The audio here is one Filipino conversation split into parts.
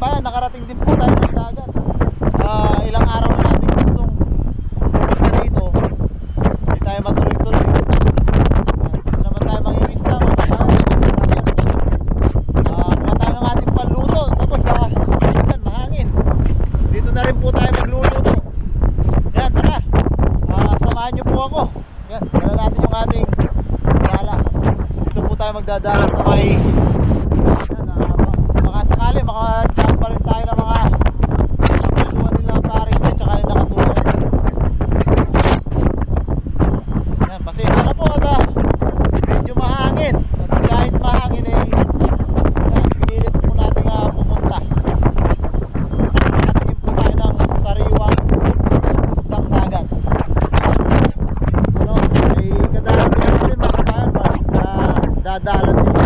kabayan, nakarating din po tayo ng dagat. Ilang araw na natin gustong pumunta dito, hindi tayo matuloy-tuloy. Dito naman tayo mangingisda mga kabayan. Kuha tayo ng ating panluto. Tapos yan, mahangin. Dito na rin po tayo magluluto. Yan, tara. Samahan nyo po ako. Yan, dala natin yung ating dala. Dito po tayo magdadala sa may baka sakali makachak pa rin tayo ng mga kapuluan nila paring dyan tsaka nila nakatulong. Yan, pasensya na po at medyo mahangin at kahit mahangin yan, pinilit po natin pumunta. Nakatingin po tayo ng sariwang isdang dagat. May kadalat din natin mga kabayan dadalat din.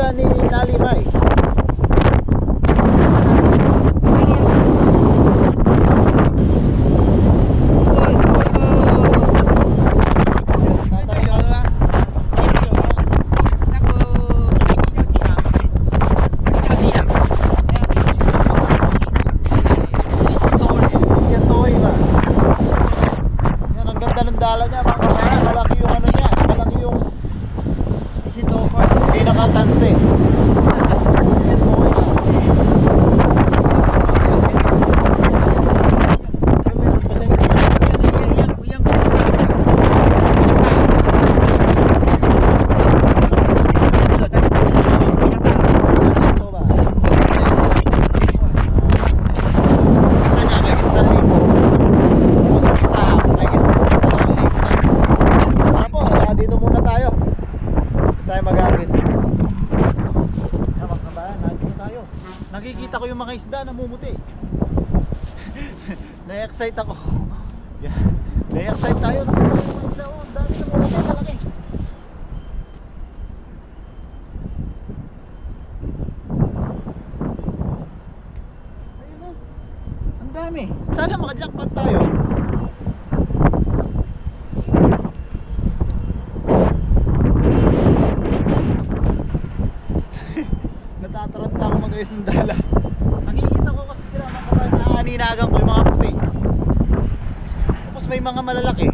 Ni Nalimay. Dala niya mga kabayan, malaki yung ano niya, malaki yung pinakatanse. Nakikita ko yung mga isda namumuti. Na-excite ako. Yan. Na-excite tayo. Nakikita ko yung isda. Ang dami namumuti. Malaki. Ayun o. Ang dami. Sana makajackpot tayo. Natataranta ako mag-ayos ng dala. Nakikita ko kasi sila mga kabayan, naaninagan ko yung mga puti. Tapos may mga malalaki.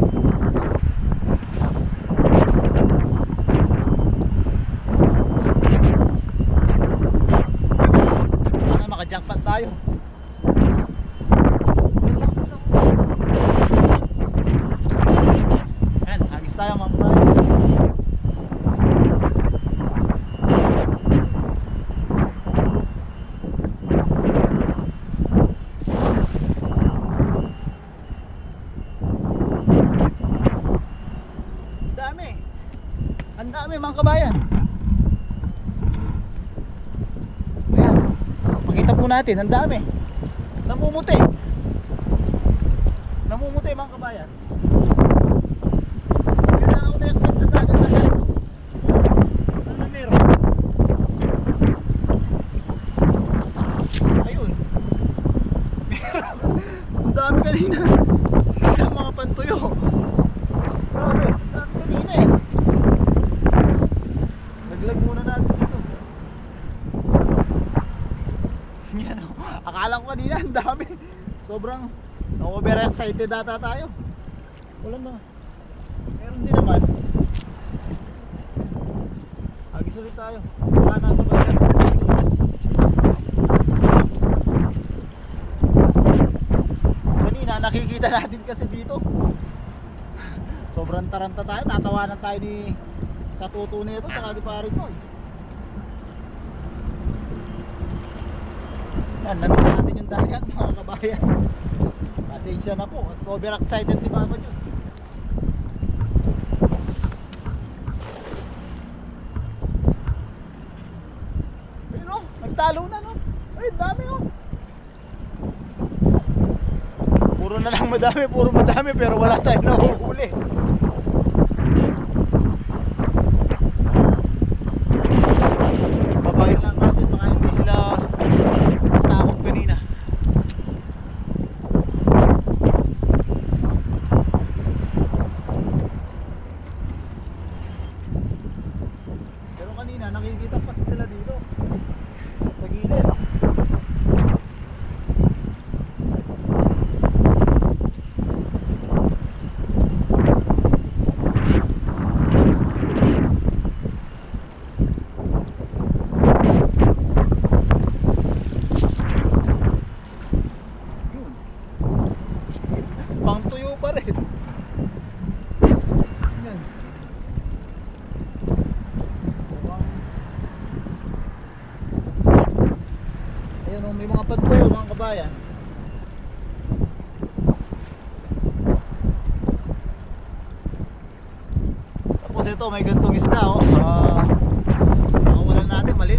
Sana maka-jackpot tayo. Yan, hagis tayo mga kabayan. Ang dami mga kabayan. Ayan, pakita po natin, ang dami. Namumuti. Namumuti mga kabayan. Yun lang ako na-excite sa dagat na ganito. Sana meron. Ayun. Meron. Ang dami kanina. Ang mga pantuyo. Grabe, ang dami kanina eh. Naglag muna natin dito. Yan o. Akala ko kanina ang dami. Sobrang na-over-excited data tayo. Wala na. Meron din naman. Agis ulit tayo. Baka nasa bayan. Kanina nakikita natin kasi dito. Sobrang taranta tayo. Tatawanan tayo ni katuto nito saka di parin mo. Yan, namiss natin yung dagat mga kabayan. Pasensya na po at over-excited si Papa Jun. Ayun o, nagtalo na no. Ay, dami o. Puro na lang madami, puro madami pero wala tayong nahuhuli. Babayin lang natin baka hindi sila Ayun, may mga pantuyo mga kabayan. Tapos ito may gantong isda oh. Nakawalan natin malit.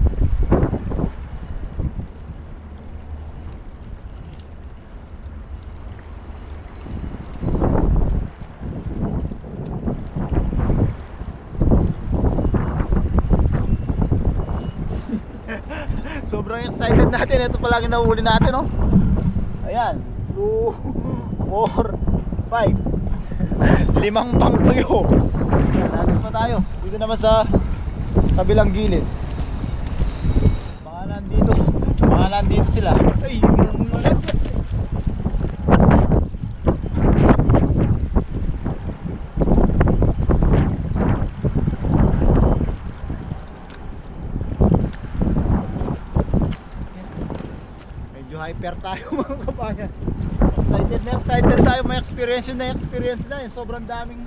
Sobrang excited natin. Ito palagi nahuli natin oh. Ayan 2, 4, 5 limang pang tuyo. Nagis pa tayo. Dito naman sa kabilang gilid. Baka nandito sila. Ay, ulit. Hyper tayo mga kabayan. Excited tayo. May experience yun na experience na yun. Sobrang daming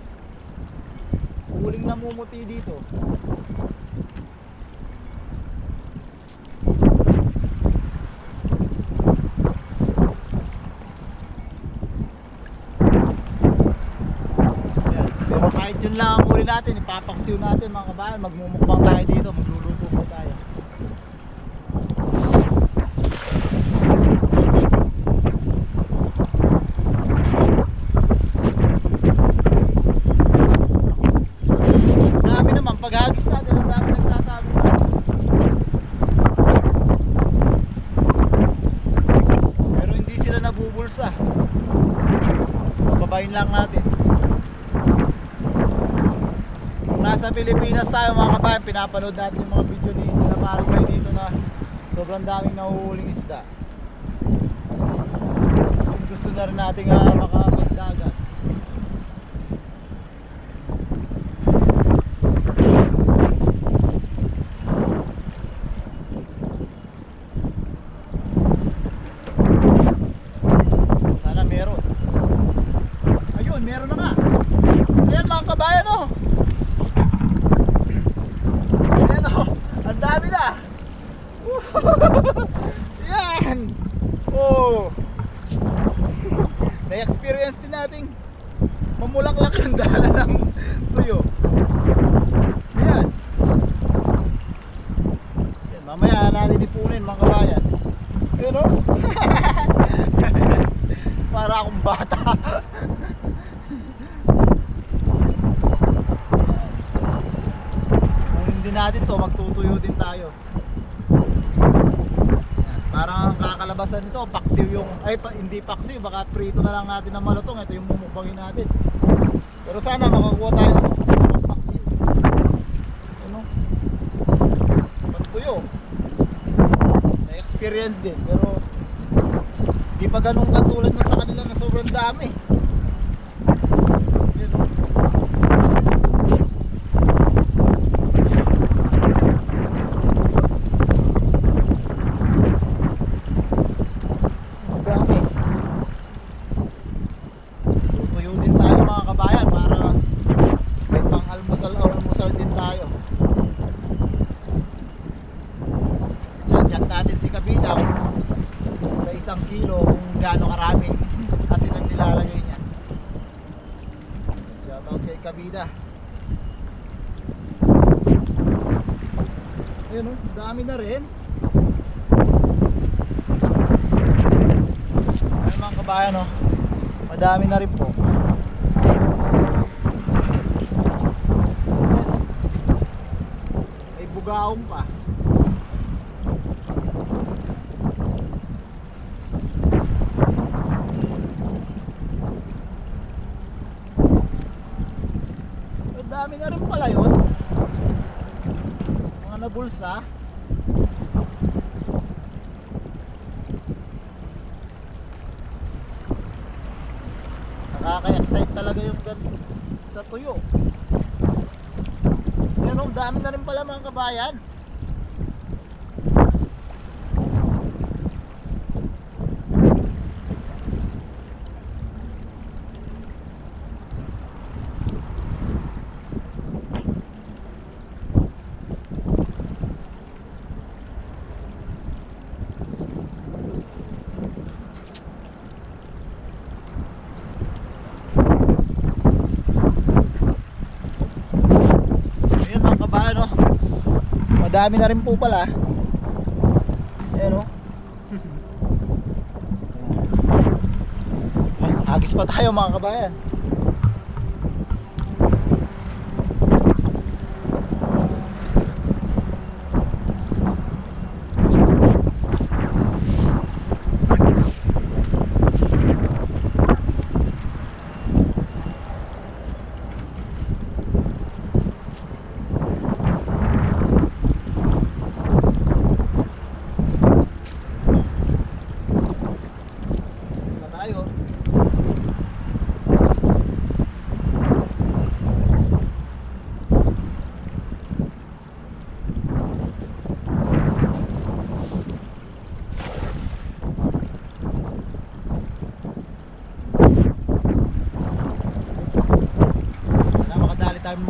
huling namumuti dito. Yan. Pero kahit yun lang ang huli natin, ipapaksiw natin mga kabayan. Magmumukbang tayo dito. Magluluto po tayo. Paghagis natin, ang dami nagtatago. Pero hindi sila nabubulsa. Babayin lang natin. Kung nasa Pilipinas tayo mga kabayan, pinapanood natin yung mga video ni Marimay dito na sobrang daming nahuhuling isda. Gusto na rin natin makapagdagat. Meron na nga. Ayan mga kabayan oh. Ayan oh. Ang dami na. Yan. Oh. Na-experience din natin mamulaklak yung dala ng tuyo. Ayan. Ayan, mamaya natin ipunin mga kabayan. Ayan oh. Para akong bata. Din natin to, magtutuyo din tayo. Yan. Parang ang kakalabasan nito, paksiw yung, hindi paksiw, baka prito na lang natin ng malutong. Ito yung mumukbangin natin. Pero sana makakuha tayo ng paksiw. Ano? Pagtuyo. Na-experience din, pero di pa ganun katulad na sa kanila na sobrang dami. Yan o. Chat natin si Kabida sa 1 kilo kung gaano karaming asin ang nilalagay niya. Shout out kay Kabida. Ayun o, dami na rin. Ayun mga kabayan o, madami na rin po. Ay bugaong pa. Dami na rin pala yun. Mga nabulsa. Nakaka-excite talaga yung sa tuyo. Yan o, dami na rin pala mga kabayan. dami na rin po pala. Ayan o. Hagis pa tayo mga kabayan.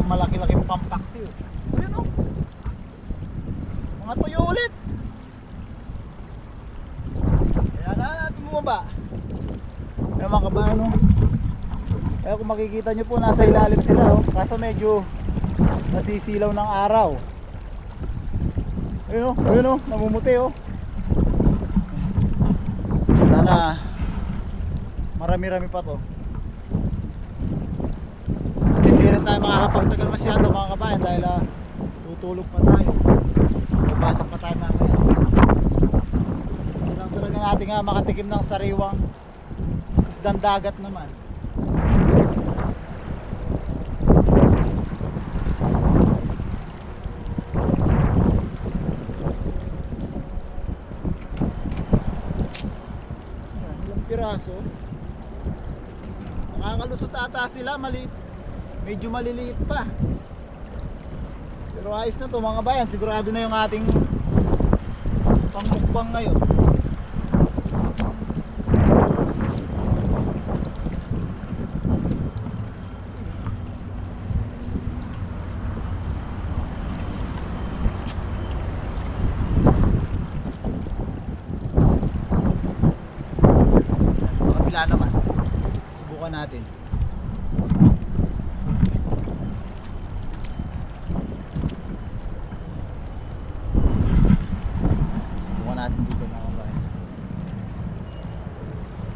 Malaki-laking pampaksi. Ayun o. Mga tuyo ulit. Kaya na natin bumaba. Kaya mga kabayan o. Kaya kung makikita nyo po nasa ilalim sila o. Kaso medyo nasisilaw ng araw. Ayun o. Namumuti o. Sana marami-rami pa to. Hindi rin tayo makakapagtagal masyado mga kabayan dahil tutulog pa tayo, papasok pa tayo mamaya. Kailangan talaga natin makatikim ng sariwang isdang dagat naman. Ilang piraso, nakakalusot ata sila, maliit. Medyo maliliit pa. Pero ayos na to mga bayan. Sigurado na yung ating pangmukbang ngayon. Sa kabila naman, subukan natin.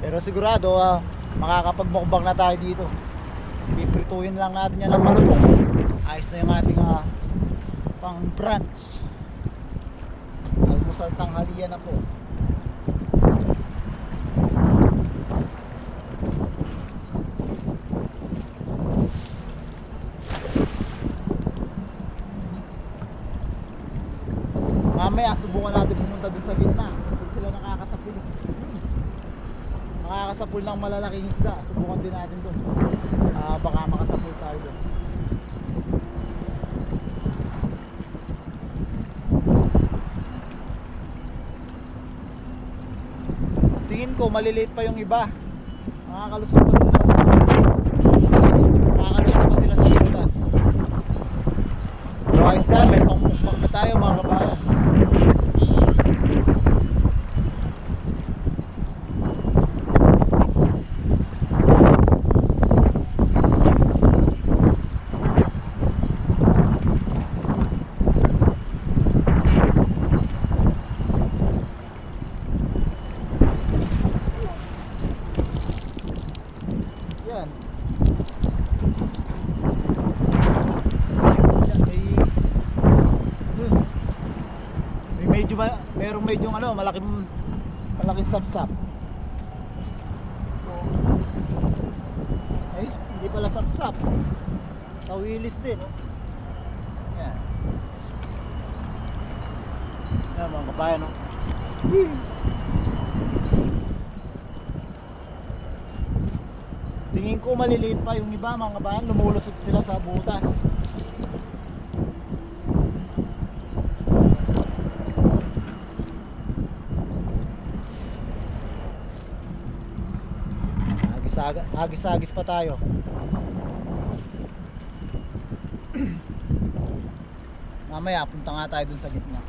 Pero sigurado makakapagmukbang na tayo dito. Piprituhin lang natin yan ng malutong. Ayos na yung ating pang brunch. Almusal tanghalian na po. Mamaya subukan natin pumunta dun sa gitna kasi sila nakakasapul. Makakasapul ng malalaking isda. Subukan din natin doon. Baka makasapul tayo doon. Tingin ko maliliit pa yung iba. Makakalusot pa sila sa butas. Pero ayos na, may pangmukbang na tayo mga kabayan. Merong medyo malaking sapsap. Ay, hindi pala sapsap. Tawilis din. Yan. Yan mga kabayan, no? Tingin ko maliliit pa yung iba mga kabayan. Lumulusot sila sa butas. Agis-agis pa tayo. Mamaya punta nga tayo dun sa gitna.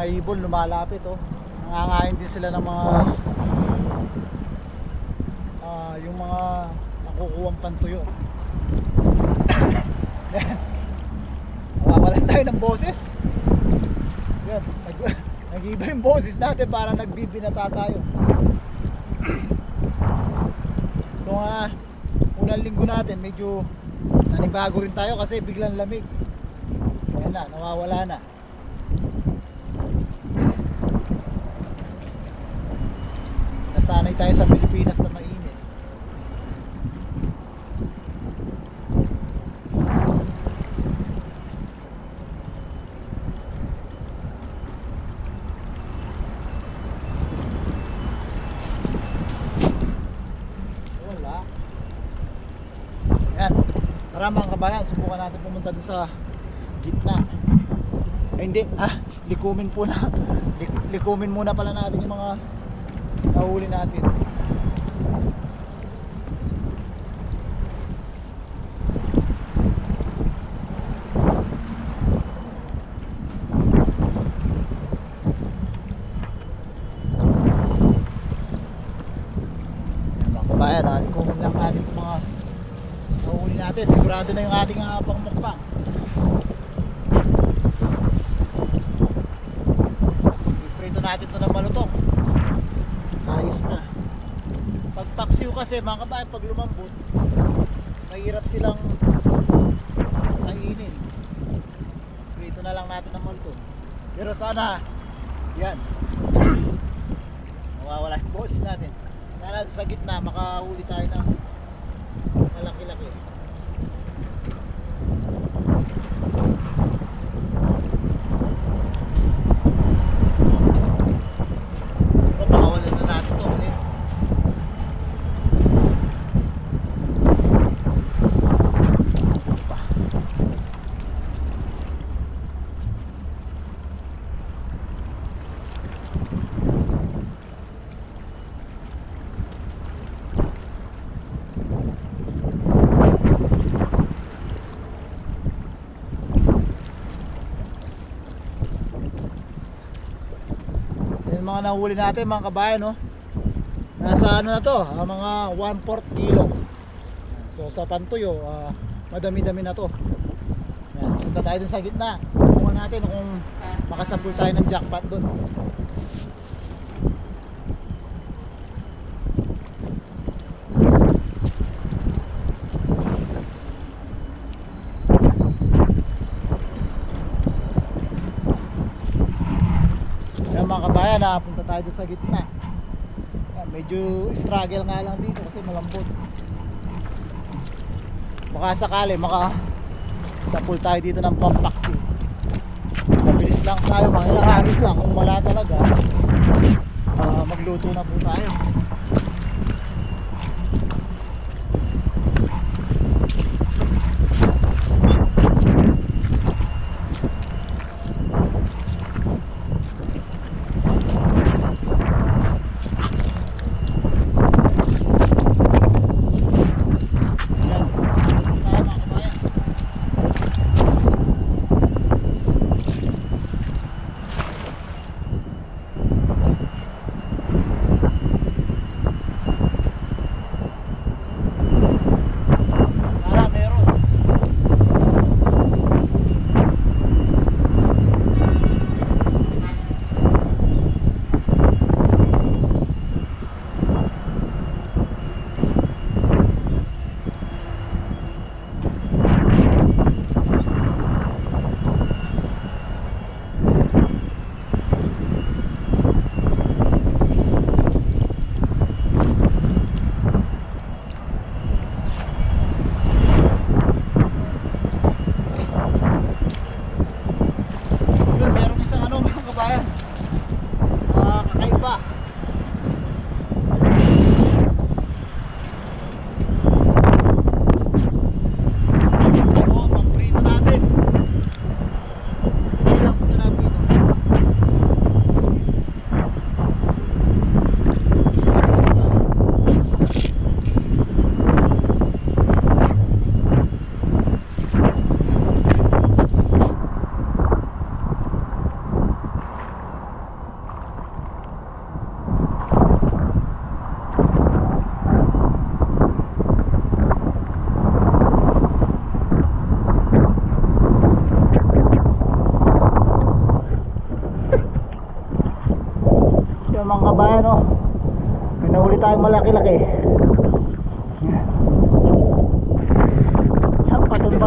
ibon lumalapit oh. Nangangain din sila ng mga yung mga nakukuhang pantuyo. Nawawalan tayo ng boses. Yan, nag-iba yung boses natin, parang nagbibinata tayo. Kung unang linggo natin medyo nanibago rin tayo kasi biglang lamig. Ayan na, nawawala na. Nasanay tayo sa Pilipinas na mainit. Tara mga kabayan, subukan natin pumunta din sa gitna. Ay hindi, likumin po na. Likumin muna pala natin yung mga nahuli natin. Yan mga kabayan, likumin lang natin yung mga nahuli natin. Sigurado na yung ating pangmukbang. Iprito natin ito ng malutong. Ayos na. Pag paksiw kasi mga kabayan, pag lumambot mahirap silang kainin. Iprito na lang natin ng malutong. Pero sana yan mawawala yung boses natin. Sana sa gitna makahuli tayo ng malaki-laki. Pakawalan na natin ito ulit. Mga nahuli natin mga kabayan, no? Nasa ano na to, mga 1/4 kilo. So sa pantuyo, madami-dami na to. Yan, punta tayo dun sa gitna. Subukan natin kung makasabol tayo ng jackpot dun. Mga kabayan, punta tayo doon sa gitna. Medyo struggle nga lang dito kasi malambot. Baka sakali makasapul tayo dito ng pampaksi. Mabilis lang tayo, mga ilang aris lang. Kung wala talaga, magluto na po tayo.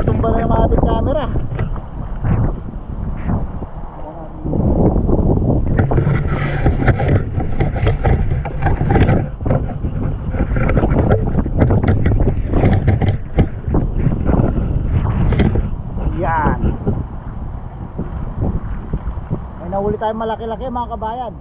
matumba na yung ating camera. Yan. May nahuli tayong malaki-laki mga kabayan.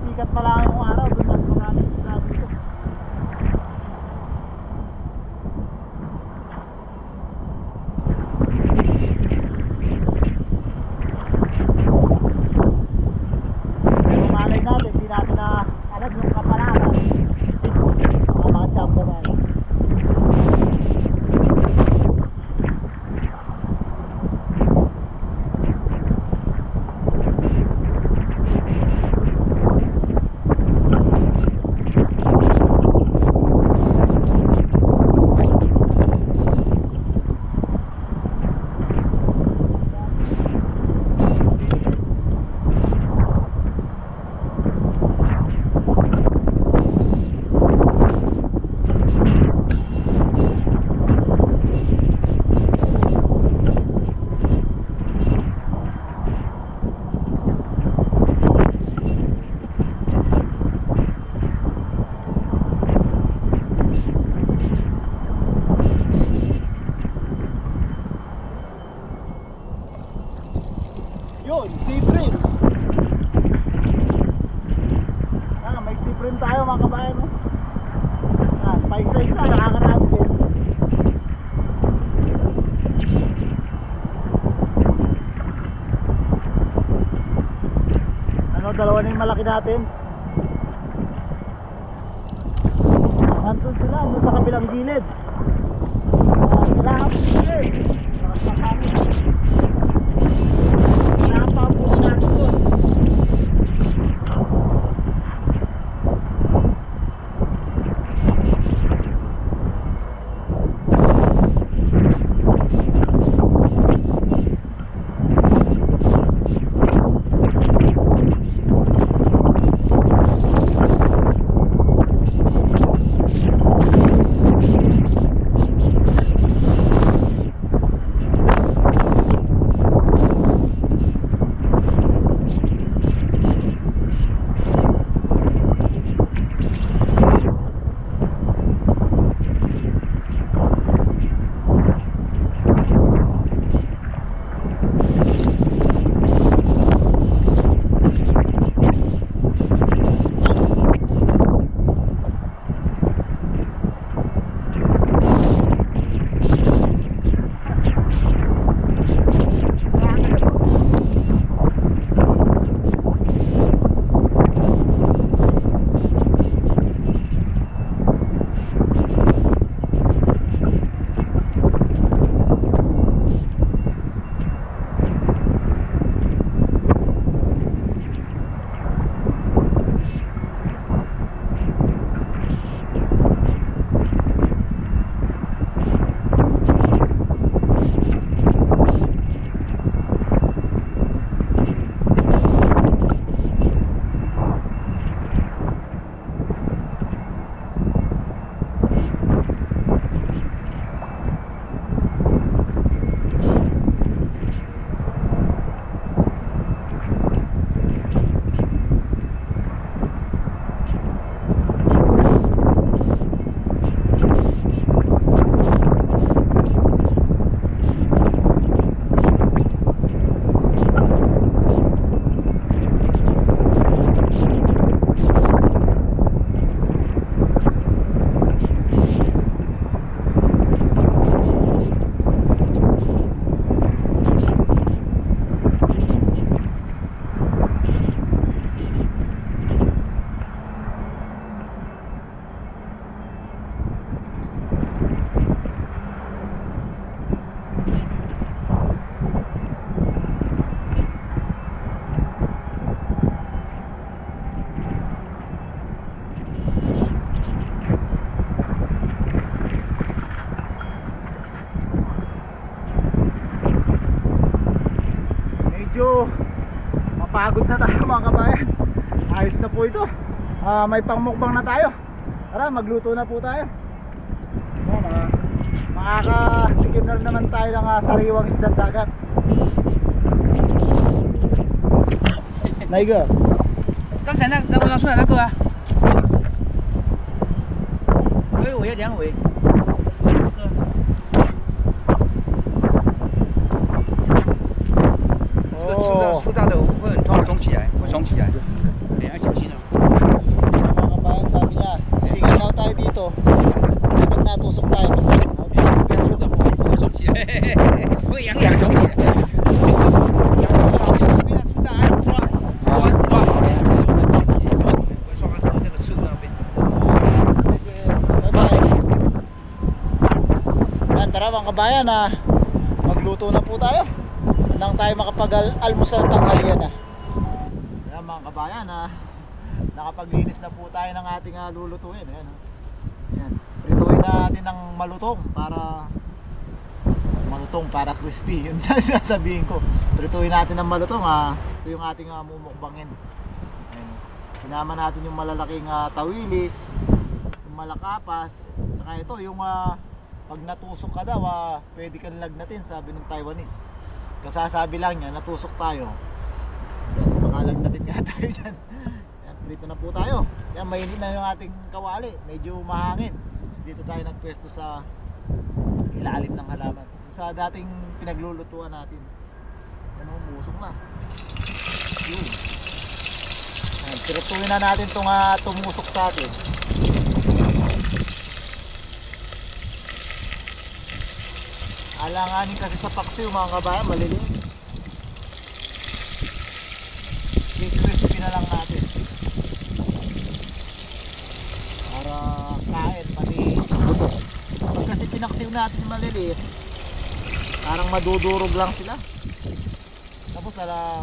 Sikat pa lang yung araw, doon mas maraming sila dito. Pero malay natin, hindi natin na alam yung kapalaran. Mga tsamba na yun. Yun, siprim. May siprim tayo mga kabayan, no? Paisa-isa, nakakarami din. Ano, dalawa na yung malaki natin. Nandun sila, nandun sa kabilang gilid. Kailangan po gilid. po ito. May pangmukbang na tayo. Tara, magluto na po tayo. Makakatikim na naman tayo ng sariwang isda dagat. Naiga. 刚才那我拿出来那个啊，我要两尾，这个粗大的会很痛，肿起来，会肿起来，你要小心哦。 Mga kabayan, sabi niya, ingat daw tayo dito. Kasi pag natusok tayo, masakit. 不要粗的，不会肿起来，会痒痒肿起来。这边的粗大，抓，会刷到这个刺那边。 Yan, tara mga kabayan, magluto na po tayo. Nang tayo makapag-almusal tanghalian na. Yan mga kabayan, nakapaglinis na po tayo ng ating lulutuin. Ayan, yan. Prituin natin ng malutong para crispy. Yun sasabihin ko. Prituin natin ng malutong. Ito yung ating mumukbangin. Ayan. Sinama natin yung malalaking tawilis, yung malakapas, saka ito yung pag natusok ka daw, pwede kang lagnatin, sabi ng Taiwanese. Kasasabi lang niya, natusok tayo. Yan, baka lagnatin nga tayo dyan. Yan, prito na po tayo. Yan, mainit na yung ating kawali. Medyo mahangin. Tapos dito tayo nagpwesto sa ilalim ng halaman. Sa dating pinaglulutuan natin. Yan, umusok na. Yun. Yan, pirituin na natin itong tumusok sa atin. Alanganin kasi sa paksiw mga kabayan, maliliit. I-crispy na lang natin para kain, pati buto. Pag kasi pinaksiw natin yung maliliit, parang madudurog lang sila. Tapos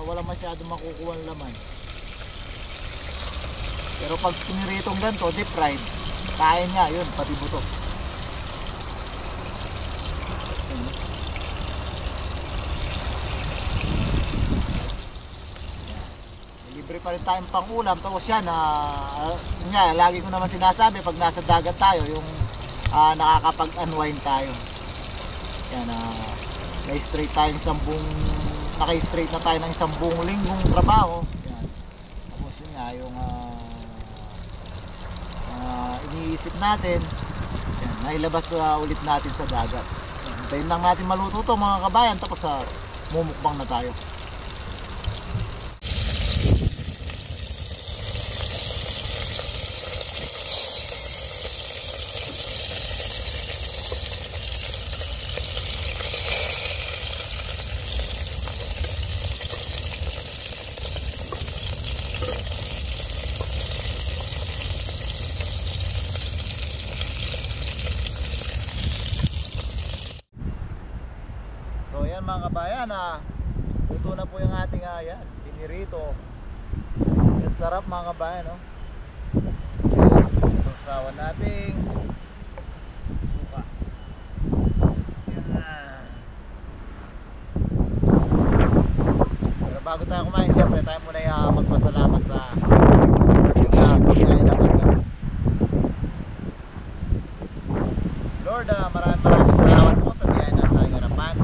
wala masyadong makukuha ng laman. Pero pag piniritong ganito, deep fried, kain nga yun, pati buto. Libre pa rin tayong pangulam. Tapos yan, lagi ko naman sinasabi pag nasa dagat tayo, yung nakakapag-unwind tayo. Yan, naka-straight na tayo ng isang buong linggong trabaho. Yan. Tapos yun nga, yung iniisip natin, yan, nailabas ulit natin sa dagat. Hintayin lang natin maluto to mga kabayan, tapos mumukbang na tayo. So yan mga kabayan, luto na po yung ating pinirito. Ang sarap mga kabayan, no? Sasawsawan nating suka. Yan. Pero bago tayo kumain, syempre tayo muna magpasalamat sa ating pagkain na pagkain. Lord, maraming salamat po sa biyaya na sa iyong harapan.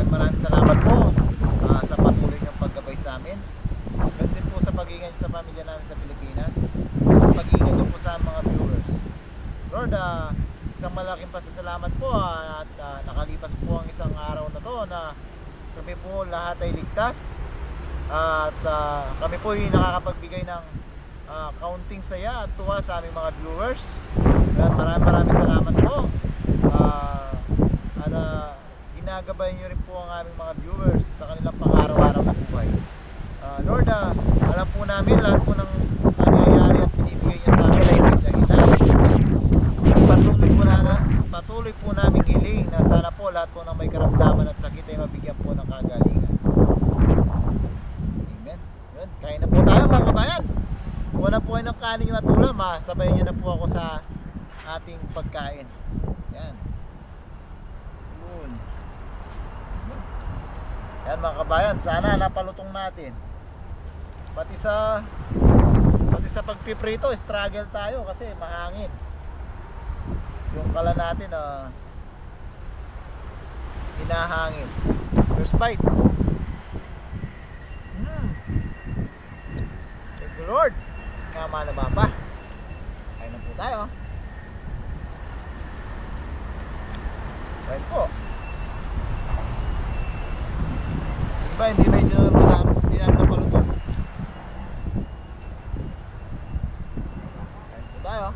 Maraming salamat po sa patuloy niyong paggabay sa amin. Ganun din po sa pag-iingat niyo sa pamilya namin sa Pilipinas. At pag-iingat niyo po sa mga viewers. Lord, isang malaking pasasalamat po at nakalipas po ang isang araw na to na kami po lahat ay ligtas. At kami po ay nakakapagbigay ng kaunting saya at tuwa sa aming mga viewers. Maraming salamat po. Ginagabayan nyo rin po ang aming mga viewers sa kanilang pang-araw-araw na buhay. Lord, alam po namin lahat po ng nangyayari at binibigay nyo sa amin ay dahilan. Patuloy po namin hiling na sana po lahat po ng may karamdaman at sakit ay mabigyan po ng kagalingan. Amen. Yun, kain na po tayo mga kabayan. Kung na po ay ng kanin at ulam, sabayan nyo na po ako sa ating pagkain. Yan. Yun. Yan mga kabayan, sana napalutong natin. Pati sa Pati sa pagpiprito, struggle tayo kasi mahangin. Yung kala natin hinahangin. First bite. Thank you Lord. Kama naman pa. Kain na po tayo. Kain po. Diba hindi medyo hindi na paluto. Kain po tayo.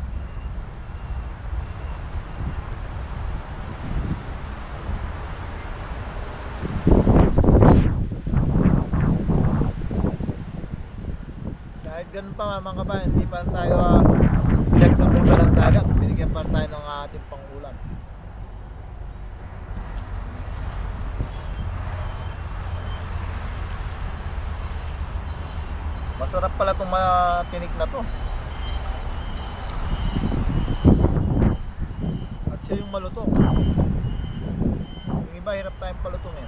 Kahit ganun pa mga kabayan, hindi pa tayo nagnamunan ng dagat. Binigyan pa tayo ng ating pangulam. Masarap pala itong tinik na to. At siya yung malutong. Yung iba hirap tayong palutongin.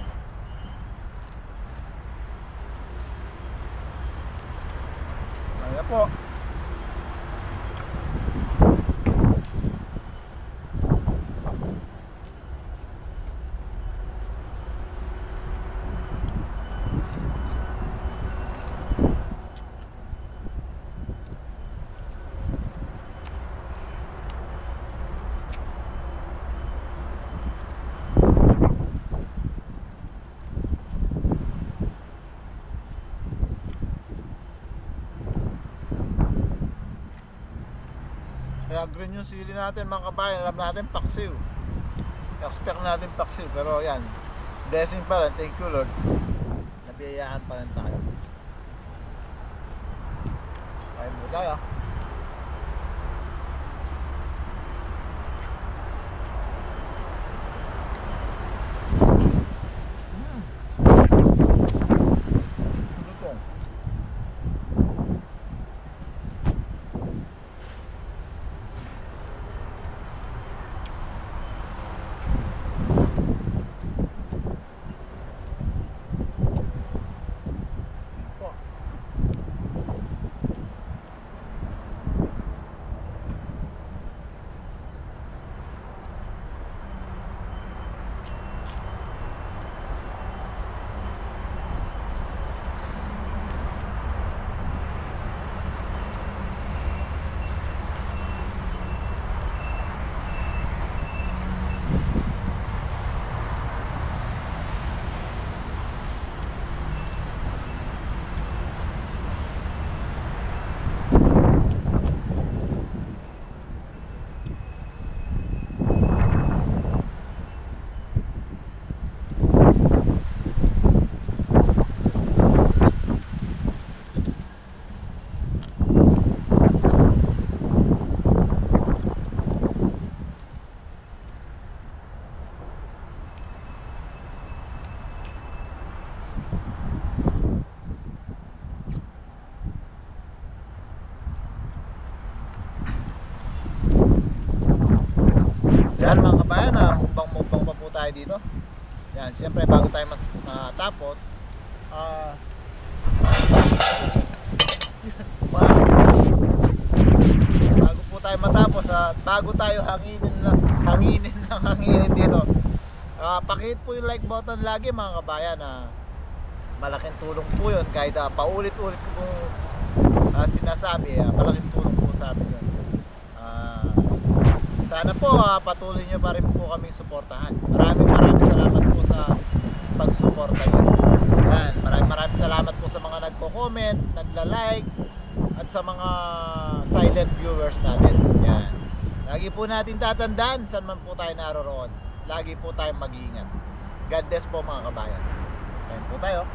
Ayan po. Kaya green yung sili natin mga kabayan. Alam natin paksiw. Expect natin paksiw. Pero yan, blessing pa rin. Thank you Lord. Nabiyayaan pa rin tayo. Kain mo tayo. Lutong. Yan mga kabayan, mukbang pa po tayo dito. Yan, siyempre bago tayo matapos, bago po tayo matapos at bago tayo hanginin dito, pakihit po yung like button lagi mga kabayan. Malaking tulong po yun kahit paulit-ulit ko pong sinasabi, malaking tulong po sa amin yun. Sana po patuloy nyo pa rin po kaming suportahan. Maraming salamat po sa pagsuporta nyo. Yan, maraming salamat po sa mga nagko-comment, nagla-like, at sa mga silent viewers natin. Yan. Lagi po natin tatandaan saan man po tayo naroroon. Lagi po tayong mag-iingat. God bless po mga kabayan. Ayan po tayo.